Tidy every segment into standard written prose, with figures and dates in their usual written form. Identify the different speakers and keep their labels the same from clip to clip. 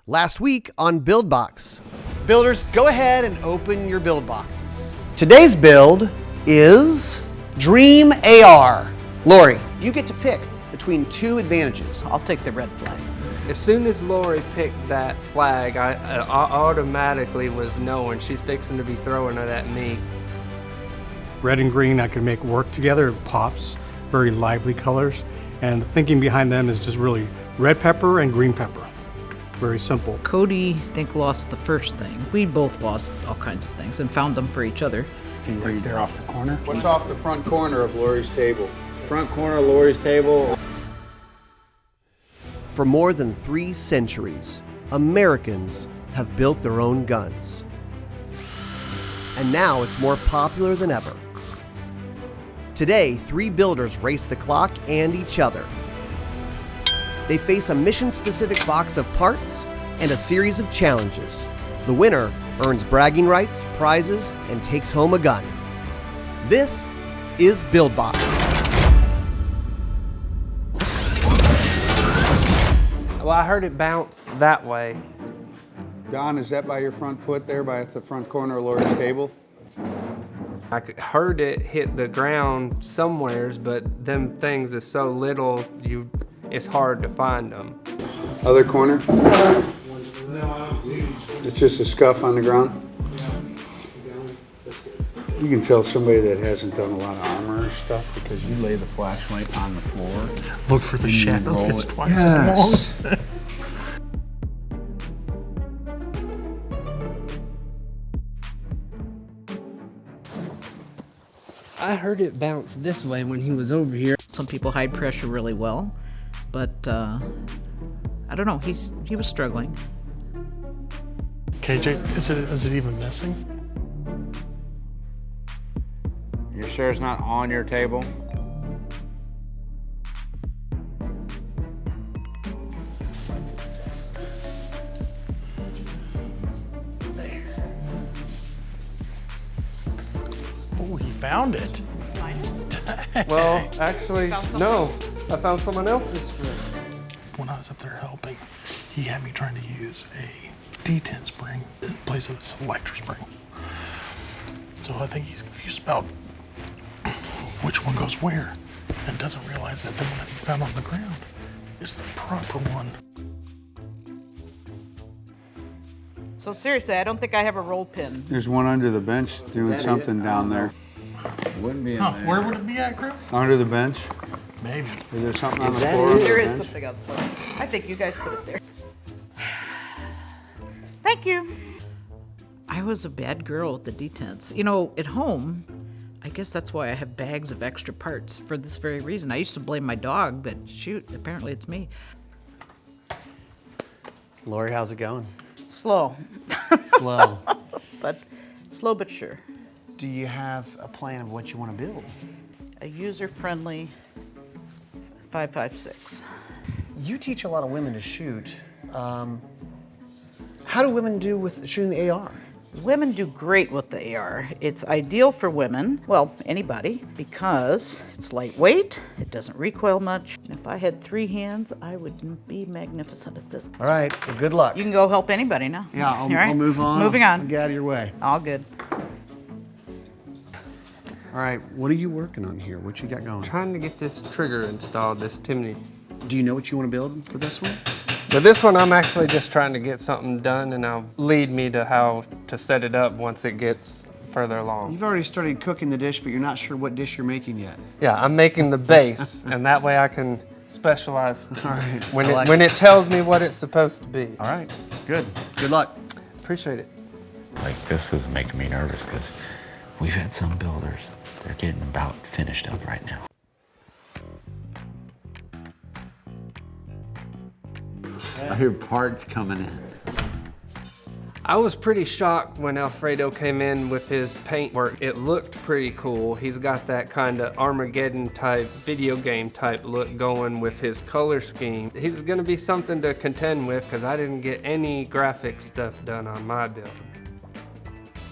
Speaker 1: Last week on BuildBox. Builders, go ahead and open your build boxes. Today's build is Dream AR. Lori, you get to pick between two advantages.
Speaker 2: I'll take the red flag.
Speaker 3: As soon as Lori picked that flag, I automatically was knowing she's fixing to be throwing it at me.
Speaker 4: Red and green I can make work together. It pops, very lively colors. And the thinking behind them is just really red pepper and green pepper. Very simple.
Speaker 2: Cody, I think, lost the first thing. We both lost all kinds of things and found them for each other.
Speaker 4: Right there off the corner.
Speaker 5: What's off the front corner of Lori's table?
Speaker 6: Front corner of Lori's table.
Speaker 1: For more than 3 centuries, Americans have built their own guns. And now it's more popular than ever. Today, 3 builders race the clock and each other. They face a mission-specific box of parts and a series of challenges. The winner earns bragging rights, prizes, and takes home a gun. This is BuildBox.
Speaker 3: Well, I heard it bounce that way.
Speaker 5: Don, is that by your front foot there, by the front corner of Lori's table?
Speaker 3: I heard it hit the ground somewheres, but them things is so little, it's hard to find them.
Speaker 5: Other corner? It's just a scuff on the ground? You can tell somebody that hasn't done a lot of armor stuff because you lay the flashlight on the floor.
Speaker 4: Look for the shadow. It's twice
Speaker 5: Yes.
Speaker 4: as long.
Speaker 3: I heard it bounce this way when he was over here.
Speaker 2: Some people hide pressure really well, but I don't know, he was struggling.
Speaker 4: KJ, is it even missing?
Speaker 6: You're sure it's not on your table?
Speaker 4: There. Oh, he found it.
Speaker 3: Well, actually, no. I found someone else's spring.
Speaker 4: When I was up there helping, he had me trying to use a D10 spring in place of a selector spring. So I think he's confused about which one goes where and doesn't realize that the one that he found on the ground is the proper one.
Speaker 2: So seriously, I don't think I have a roll pin.
Speaker 5: There's one under the bench doing something down there.
Speaker 6: It wouldn't be in
Speaker 4: Huh,
Speaker 6: there.
Speaker 4: where would it be at, Chris?
Speaker 5: Under the bench?
Speaker 4: Maybe.
Speaker 5: Is there something on the
Speaker 6: that
Speaker 5: floor?
Speaker 6: it?
Speaker 5: under the
Speaker 2: There is
Speaker 5: bench?
Speaker 2: something on the floor. I think you guys put it there. Thank you. I was a bad girl with the D10s. You know, at home, I guess that's why I have bags of extra parts for this very reason. I used to blame my dog, but shoot, apparently it's me.
Speaker 1: Lori, how's it going?
Speaker 2: Slow,
Speaker 1: Slow.
Speaker 2: but slow but sure.
Speaker 1: Do you have a plan of what you want to build?
Speaker 2: A user-friendly 5.56.
Speaker 1: You teach a lot of women to shoot. How do women do with shooting the AR?
Speaker 2: Women do great with the AR. It's ideal for women, well, anybody, because it's lightweight, it doesn't recoil much. And if I had 3 hands, I would be magnificent at this.
Speaker 1: All right, well, good luck.
Speaker 2: You can go help anybody now.
Speaker 1: Yeah, I'll
Speaker 2: All right?
Speaker 1: move on.
Speaker 2: Moving on.
Speaker 1: Get out of your way.
Speaker 2: All good.
Speaker 1: All right, what are you working on here? What you got going?
Speaker 3: Trying to get this trigger installed, this Timney.
Speaker 1: Do you know what you want to build for this one?
Speaker 3: But this one, I'm actually just trying to get something done, and I'll lead me to how to set it up once it gets further along.
Speaker 1: You've already started cooking the dish, but you're not sure what dish you're making yet.
Speaker 3: Yeah, I'm making the base, and that way I can specialize
Speaker 1: All right.
Speaker 3: when it tells me what it's supposed to be.
Speaker 1: All right, good. Good luck.
Speaker 3: Appreciate it.
Speaker 7: Like, this is making me nervous because we've had some builders, they're getting about finished up right now.
Speaker 6: I hear parts coming in.
Speaker 3: I was pretty shocked when Alfredo came in with his paint work. It looked pretty cool. He's got that kind of Armageddon type, video game type look going with his color scheme. He's gonna be something to contend with because I didn't get any graphic stuff done on my build.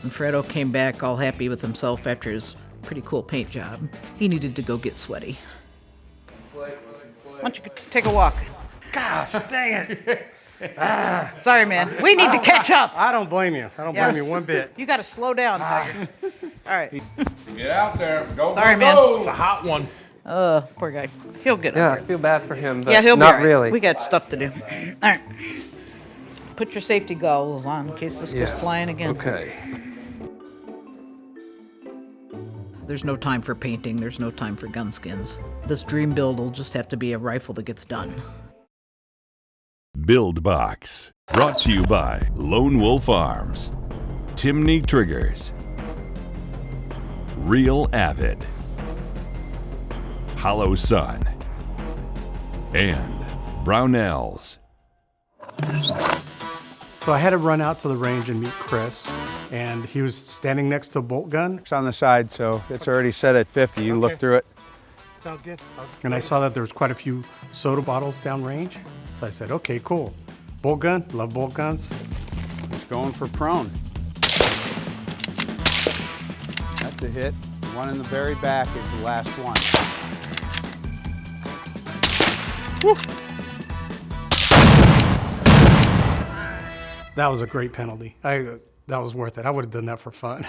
Speaker 2: And Fredo came back all happy with himself after his pretty cool paint job. He needed to go get sweaty. Why don't you take a walk?
Speaker 4: Gosh, dang it.
Speaker 2: Sorry, man. We need to catch up.
Speaker 8: I don't blame you. I don't blame you one bit.
Speaker 2: You got to slow down, Tiger. All right.
Speaker 6: Get out there. Go,
Speaker 2: Sorry,
Speaker 6: go,
Speaker 2: man.
Speaker 6: go.
Speaker 4: It's a hot one.
Speaker 2: Poor guy. He'll get
Speaker 3: Yeah,
Speaker 2: over
Speaker 3: I
Speaker 2: it.
Speaker 3: feel bad for him, but
Speaker 2: Yeah, he'll be
Speaker 3: not
Speaker 2: all right.
Speaker 3: really.
Speaker 2: We got stuff to do. All right. Put your safety goggles on in case this goes flying again.
Speaker 3: Okay.
Speaker 2: There's no time for painting. There's no time for gun skins. This dream build will just have to be a rifle that gets done.
Speaker 9: Build Box, brought to you by Lone Wolf Arms, Timney Triggers, Real Avid, Hollow Sun, and Brownells.
Speaker 8: So I had to run out to the range and meet Chris, and he was standing next to a bolt gun.
Speaker 5: It's on the side, so it's already set at 50. You can look through it.
Speaker 8: Sounds good. And I saw that there was quite a few soda bottles downrange. So I said, okay, cool. Bolt gun, love bolt guns.
Speaker 5: It's going for prone. That's a hit. One in the very back is the last one.
Speaker 8: Woo. That was a great penalty. That was worth it. I would have done that for fun.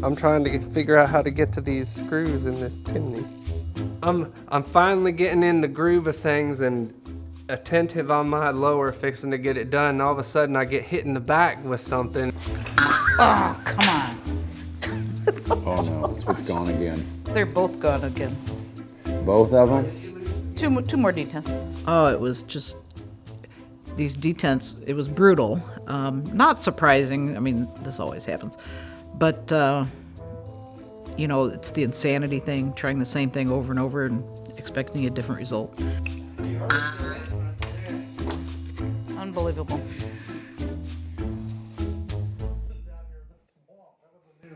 Speaker 3: I'm trying to figure out how to get to these screws in this chimney. I'm finally getting in the groove of things and attentive on my lower, fixing to get it done. And all of a sudden I get hit in the back with something.
Speaker 2: Oh, come on.
Speaker 6: Oh no, it's gone again.
Speaker 2: They're both gone again.
Speaker 6: Both of them?
Speaker 2: Two more detents. Oh, it was just these detents. It was brutal. Not surprising. I mean, this always happens. But, you know, it's the insanity thing, trying the same thing over and over and expecting a different result. Unbelievable.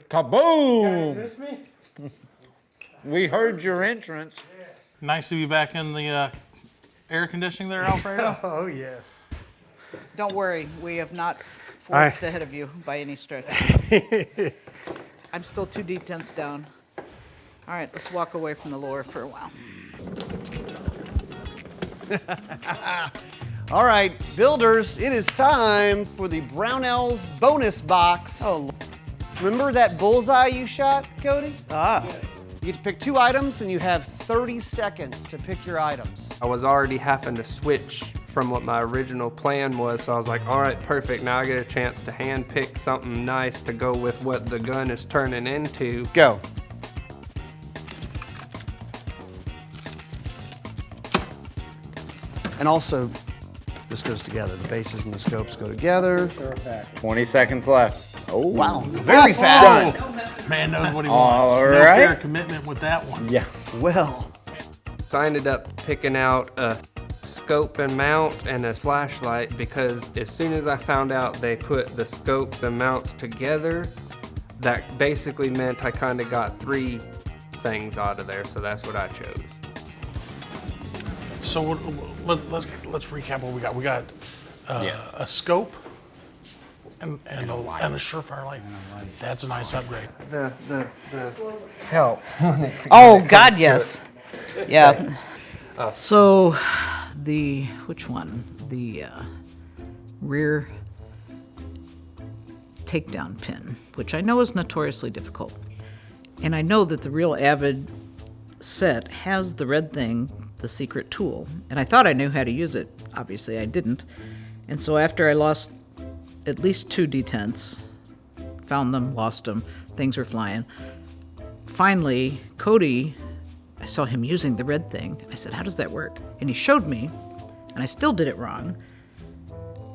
Speaker 6: Kaboom! We heard your entrance.
Speaker 4: Nice to be back in the air conditioning there, Alfredo.
Speaker 8: Oh, yes.
Speaker 2: Don't worry, we have not forged ahead of you by any stretch. I'm still 2 detents down. All right, let's walk away from the lower for a while.
Speaker 1: All right, builders, it is time for the Brownells bonus box.
Speaker 2: Oh,
Speaker 1: Remember that bullseye you shot, Cody?
Speaker 2: ah.
Speaker 1: You get to pick 2 items and you have 30 seconds to pick your items.
Speaker 3: I was already having to switch from what my original plan was, so I was like, all right, perfect. Now I get a chance to hand pick something nice to go with what the gun is turning into.
Speaker 1: Go. And also, this goes together. The bases and the scopes go together.
Speaker 6: 20 seconds left. Oh.
Speaker 1: Wow, very fast.
Speaker 4: Man knows what he wants.
Speaker 6: All
Speaker 4: No
Speaker 6: right.
Speaker 4: fair commitment with that one.
Speaker 6: Yeah.
Speaker 1: Well,
Speaker 3: So I ended up picking out a scope and mount and a flashlight because as soon as I found out they put the scopes and mounts together, that basically meant I kind of got 3 things out of there, so that's what I chose.
Speaker 4: So let's recap what we got. We got a scope and a surefire light. That's a nice upgrade.
Speaker 3: The help.
Speaker 2: Oh, God, yes. Yeah. So, which one? The rear takedown pin, which I know is notoriously difficult. And I know that the Real Avid set has the red thing, the secret tool. And I thought I knew how to use it. Obviously, I didn't. And so after I lost at least 2 detents, found them, lost them, things were flying. Finally, Cody, I saw him using the red thing. I said, how does that work? And he showed me, and I still did it wrong.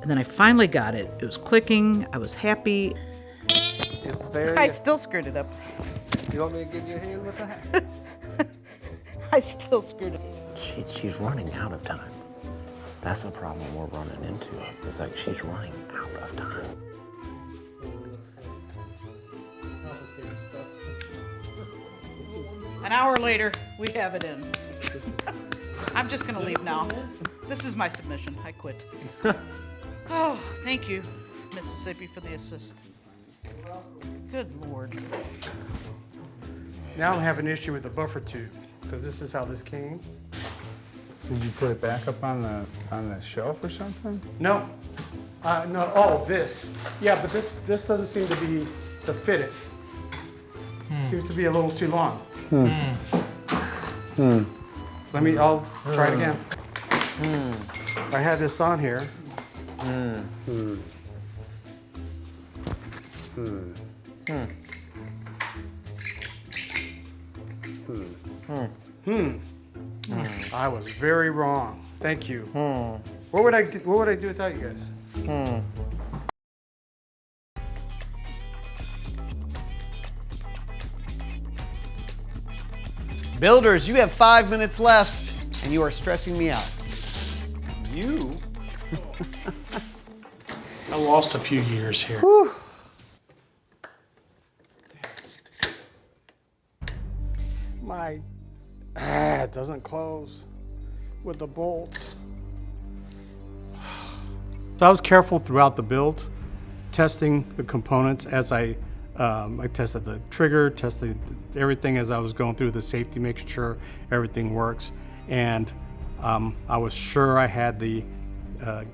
Speaker 2: And then I finally got it. It was clicking. I was happy.
Speaker 3: It's very.
Speaker 2: I still screwed it up.
Speaker 3: You want me to give you a hand with that?
Speaker 2: I still screwed it.
Speaker 7: She's running out of time. That's the problem we're running into. It's like she's running out of time.
Speaker 2: An hour later, we have it in. I'm just gonna leave now. This is my submission. I quit. Oh, thank you, Mississippi, for the assist. Good Lord.
Speaker 8: Now I'm having an issue with the buffer tube, because this is how this came.
Speaker 5: Did you put it back up on the shelf or something?
Speaker 8: No. No, oh, this. Yeah, but this doesn't seem to fit it. Seems to be a little too long. I'll try it again. I had this on here. I was very wrong. Thank you. What would I do without you guys?
Speaker 1: Builders, you have 5 minutes left, and you are stressing me out.
Speaker 4: You? I lost a few years here.
Speaker 1: Whew.
Speaker 8: It doesn't close with the bolts. So I was careful throughout the build, testing the components as I tested the trigger, tested everything as I was going through the safety, making sure everything works. And I was sure I had the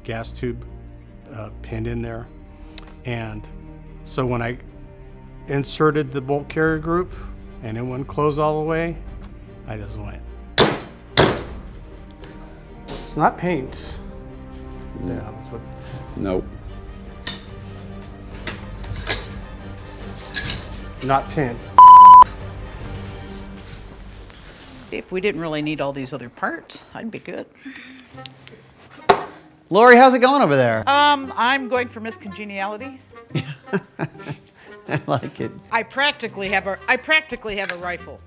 Speaker 8: gas tube pinned in there. And so when I inserted the bolt carrier group and it wouldn't close all the way, I just went. It's not paint. Yeah, it's what.
Speaker 5: Nope.
Speaker 8: Not paint.
Speaker 2: If we didn't really need all these other parts, I'd be good.
Speaker 1: Lori, how's it going over there?
Speaker 2: I'm going for Miss Congeniality.
Speaker 1: I like it.
Speaker 2: I practically have a rifle.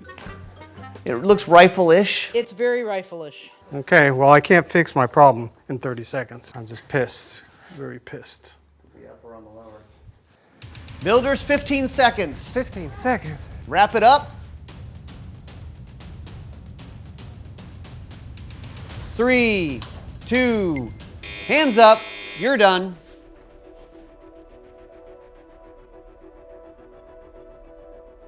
Speaker 1: It looks rifle-ish.
Speaker 2: It's very rifle-ish.
Speaker 8: Okay, well, I can't fix my problem in 30 seconds. I'm just pissed, very pissed.
Speaker 1: The upper on the lower. Builders, 15 seconds.
Speaker 3: 15 seconds.
Speaker 1: Wrap it up. 3, 2, hands up. You're done.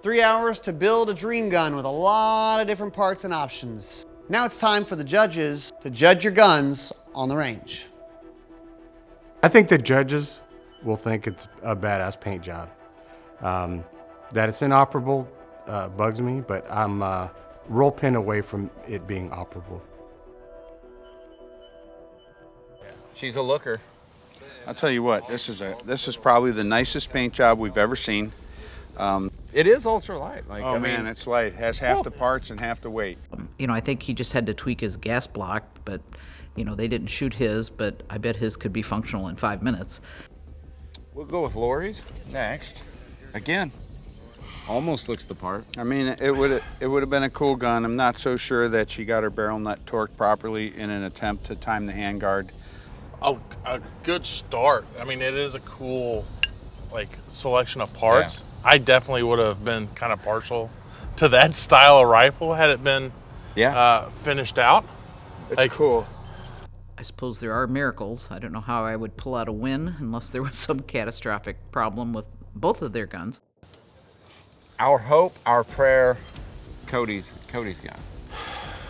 Speaker 1: Three hours to build a dream gun with a lot of different parts and options. Now it's time for the judges to judge your guns on the range.
Speaker 8: I think the judges will think it's a badass paint job. That it's inoperable bugs me, but I'm real pin away from it being operable.
Speaker 6: She's a looker.
Speaker 5: I'll tell you what, this is probably the nicest paint job we've ever seen.
Speaker 6: It is ultralight.
Speaker 5: I mean, it's light. It has half the parts and half the weight.
Speaker 2: I think he just had to tweak his gas block, but, they didn't shoot his, but I bet his could be functional in 5 minutes.
Speaker 6: We'll go with Lori's next. Again, almost looks the part.
Speaker 5: I mean, it would have been a cool gun. I'm not so sure that she got her barrel nut torqued properly in an attempt to time the handguard.
Speaker 4: A good start. I mean, it is a cool, selection of parts. Yeah. I definitely would have been kind of partial to that style of rifle had it been finished out.
Speaker 5: It's cool.
Speaker 2: I suppose there are miracles. I don't know how I would pull out a win unless there was some catastrophic problem with both of their guns.
Speaker 6: Our hope, our prayer, Cody's gun.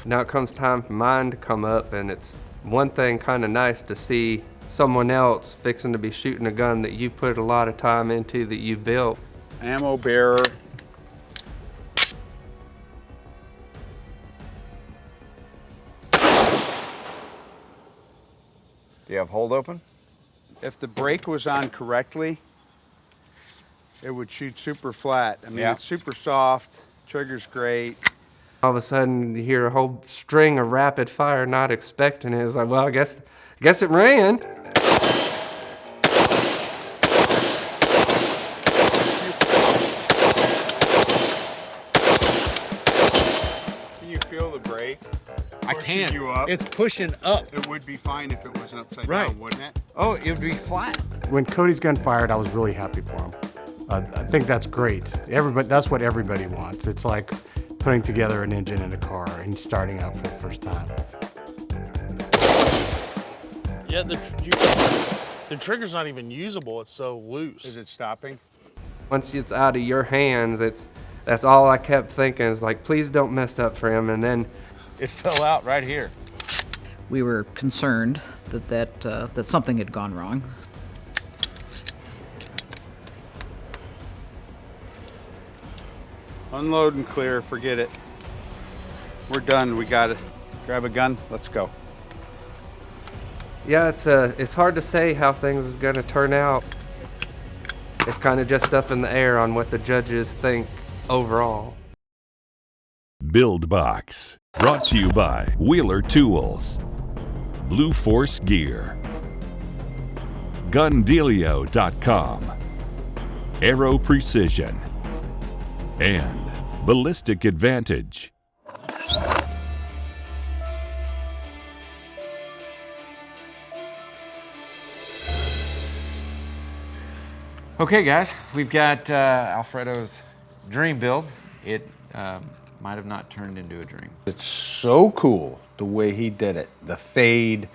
Speaker 3: Now it comes time for mine to come up, and it's one thing kind of nice to see someone else fixing to be shooting a gun that you put a lot of time into, that you built.
Speaker 5: Ammo bearer.
Speaker 6: Do you have hold open?
Speaker 5: If the brake was on correctly, it would shoot super flat. I mean, it's super soft, trigger's great.
Speaker 3: All of a sudden, you hear a whole string of rapid fire, not expecting it. It's like, well, I guess it ran.
Speaker 5: Can you feel the brake?
Speaker 6: I can't.
Speaker 5: You up?
Speaker 6: It's pushing up.
Speaker 5: It would be fine if it wasn't upside
Speaker 6: Right.
Speaker 5: down, wouldn't it?
Speaker 6: Oh, it would be flat.
Speaker 8: When Cody's gun fired, I was really happy for him. I think that's great. That's what everybody wants. It's like putting together an engine in a car and starting out for the first time.
Speaker 4: Yeah, the trigger's not even usable. It's so loose.
Speaker 5: Is it stopping?
Speaker 3: Once it's out of your hands, it's That's all I kept thinking is like, please don't mess up for him. And then
Speaker 6: It fell out right here.
Speaker 2: We were concerned that something had gone wrong.
Speaker 5: Unload and clear, forget it. We're done, we got it. Grab a gun, let's go.
Speaker 3: yeah, it's hard to say how things is gonna turn out. It's kind of just up in the air on what the judges think overall.
Speaker 9: Build Box. Brought to you by Wheeler Tools, Blue Force Gear, Gundealio.com, Aero Precision, and Ballistic Advantage.
Speaker 6: Okay, guys, we've got Alfredo's dream build. It might have not turned into a dream.
Speaker 5: It's so cool the way he did it. The fade,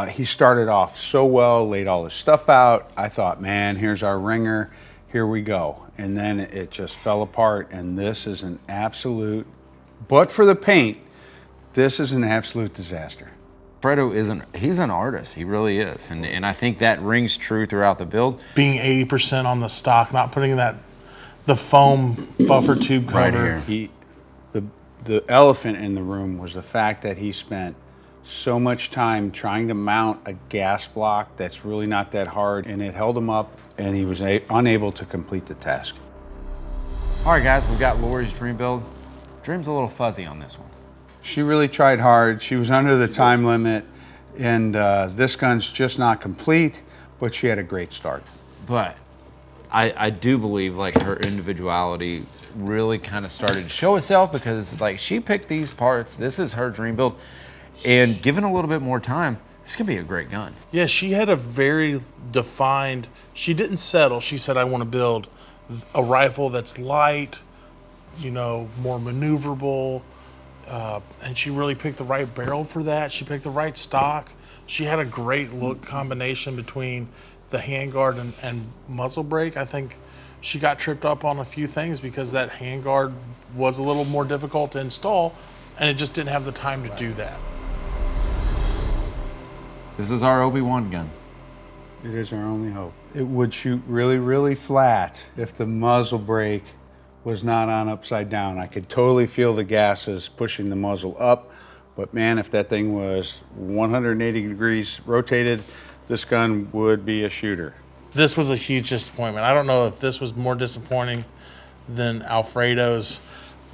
Speaker 5: he started off so well, laid all his stuff out. I thought, man, here's our ringer, here we go. And then it just fell apart, and this is an absolute, but for the paint, this is an absolute disaster.
Speaker 6: Alfredo he's an artist, he really is. And I think that rings true throughout the build.
Speaker 4: Being 80% on the stock, not putting the foam buffer tube cover.
Speaker 6: Right here.
Speaker 5: The elephant in the room was the fact that he spent so much time trying to mount a gas block that's really not that hard, and it held him up, and he was unable to complete the task.
Speaker 6: All right, guys, we've got Lori's dream build. Dream's a little fuzzy on this one.
Speaker 5: She really tried hard. She was under the time limit, and this gun's just not complete, but she had a great start.
Speaker 6: But I do believe like her individuality really kind of started to show itself, because like she picked these parts. This is her dream build, and given a little bit more time, this could be a great gun.
Speaker 4: Yeah, she had a very defined, she didn't settle. She said, I want to build a rifle that's light, you know, more maneuverable. And she really picked the right barrel for that. She picked the right stock. She had a great look combination between the handguard and muzzle brake. I think she got tripped up on a few things because that handguard was a little more difficult to install, and it just didn't have the time to do that.
Speaker 6: This is our Obi-Wan gun.
Speaker 5: It is our only hope. It would shoot really, really flat if the muzzle brake was not on upside down. I could totally feel the gases pushing the muzzle up, but man, if that thing was 180 degrees rotated, this gun would be a shooter.
Speaker 4: This was a huge disappointment. I don't know if this was more disappointing than Alfredo's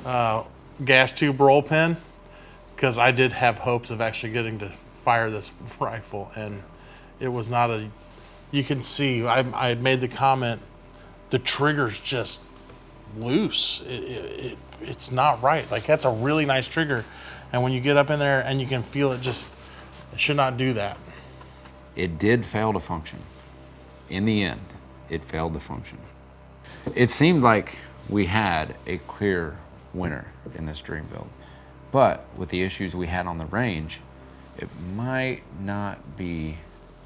Speaker 4: gas tube roll pin, because I did have hopes of actually getting to fire this rifle, and it was not a, you can see, I had made the comment, the trigger's just loose. It's not right. Like, that's a really nice trigger, and when you get up in there and you can feel it, it should not do that.
Speaker 6: It did fail to function. In the end, it failed to function. It seemed like we had a clear winner in this dream build, but with the issues we had on the range, it might not be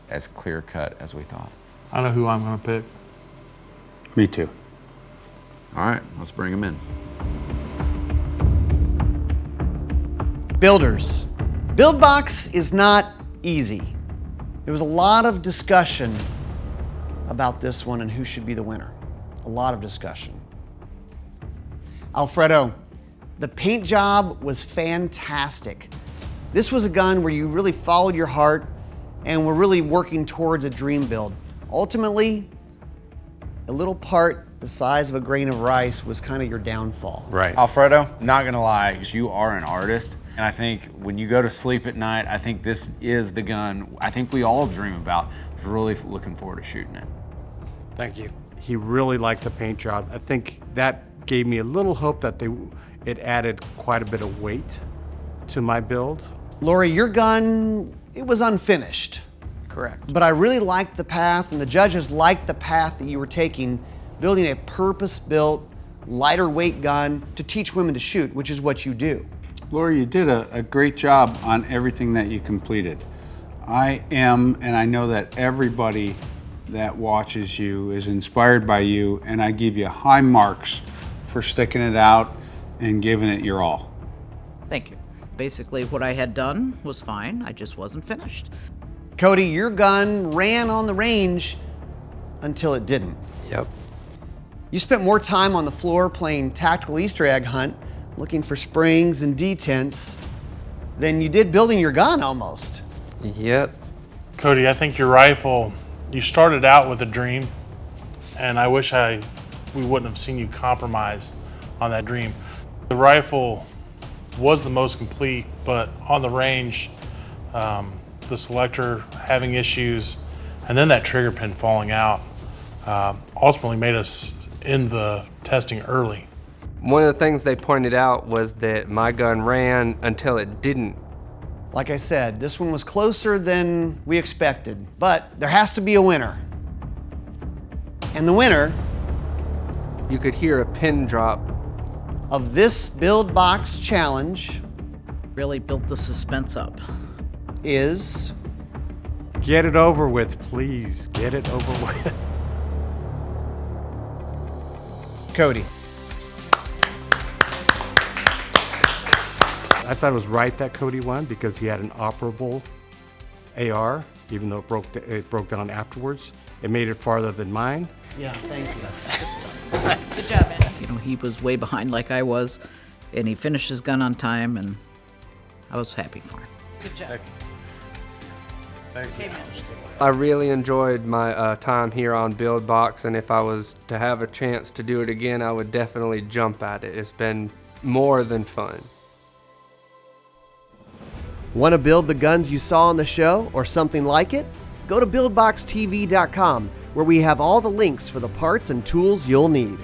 Speaker 6: as clear cut as we thought.
Speaker 4: I know who I'm gonna pick.
Speaker 5: Me too.
Speaker 6: All right, let's bring him in.
Speaker 1: Builders. Build box is not easy. There was a lot of discussion about this one and who should be the winner. A lot of discussion. Alfredo, the paint job was fantastic. This was a gun where you really followed your heart and were really working towards a dream build. Ultimately, a little part the size of a grain of rice was kind of your downfall.
Speaker 5: Right.
Speaker 6: Alfredo, not gonna lie, you are an artist. And I think when you go to sleep at night, I think this is the gun I think we all dream about. We're really looking forward to shooting it.
Speaker 8: Thank you. He really liked the paint job. I think that gave me a little hope that it added quite a bit of weight to my build.
Speaker 1: Lori, your gun, it was unfinished.
Speaker 2: Correct.
Speaker 1: But I really liked the path, and the judges liked the path that you were taking, building a purpose-built, lighter weight gun to teach women to shoot, which is what you do.
Speaker 5: Lori, you did a great job on everything that you completed. I am, and I know that everybody that watches you is inspired by you, and I give you high marks for sticking it out and giving it your all.
Speaker 2: Thank you. Basically, what I had done was fine. I just wasn't finished.
Speaker 1: Cody, your gun ran on the range until it didn't.
Speaker 3: Yep.
Speaker 1: You spent more time on the floor playing tactical Easter egg hunt, looking for springs and detents, than you did building your gun almost.
Speaker 3: Yep.
Speaker 4: Cody, I think your rifle, you started out with a dream, and I wish we wouldn't have seen you compromise on that dream. The rifle was the most complete, but on the range, the selector having issues, and then that trigger pin falling out, ultimately made us end the testing early.
Speaker 3: One of the things they pointed out was that my gun ran until it didn't.
Speaker 1: Like I said, this one was closer than we expected, but there has to be a winner. And the winner
Speaker 3: You could hear a pin drop.
Speaker 1: of this Build Box Challenge
Speaker 2: Really built the suspense up.
Speaker 1: is
Speaker 8: Get it over with, please. Get it over with.
Speaker 1: Cody.
Speaker 8: I thought it was right that Cody won because he had an operable AR, even though it broke down afterwards. It made it farther than mine.
Speaker 1: Yeah, thanks.
Speaker 2: Good job, man. You know, he was way behind like I was, and he finished his gun on time, and I was happy for him. Good job.
Speaker 4: Thank you.
Speaker 3: I really enjoyed my time here on Build Box, and if I was to have a chance to do it again, I would definitely jump at it. It's been more than fun.
Speaker 1: Want to build the guns you saw on the show or something like it? Go to buildboxtv.com, where we have all the links for the parts and tools you'll need.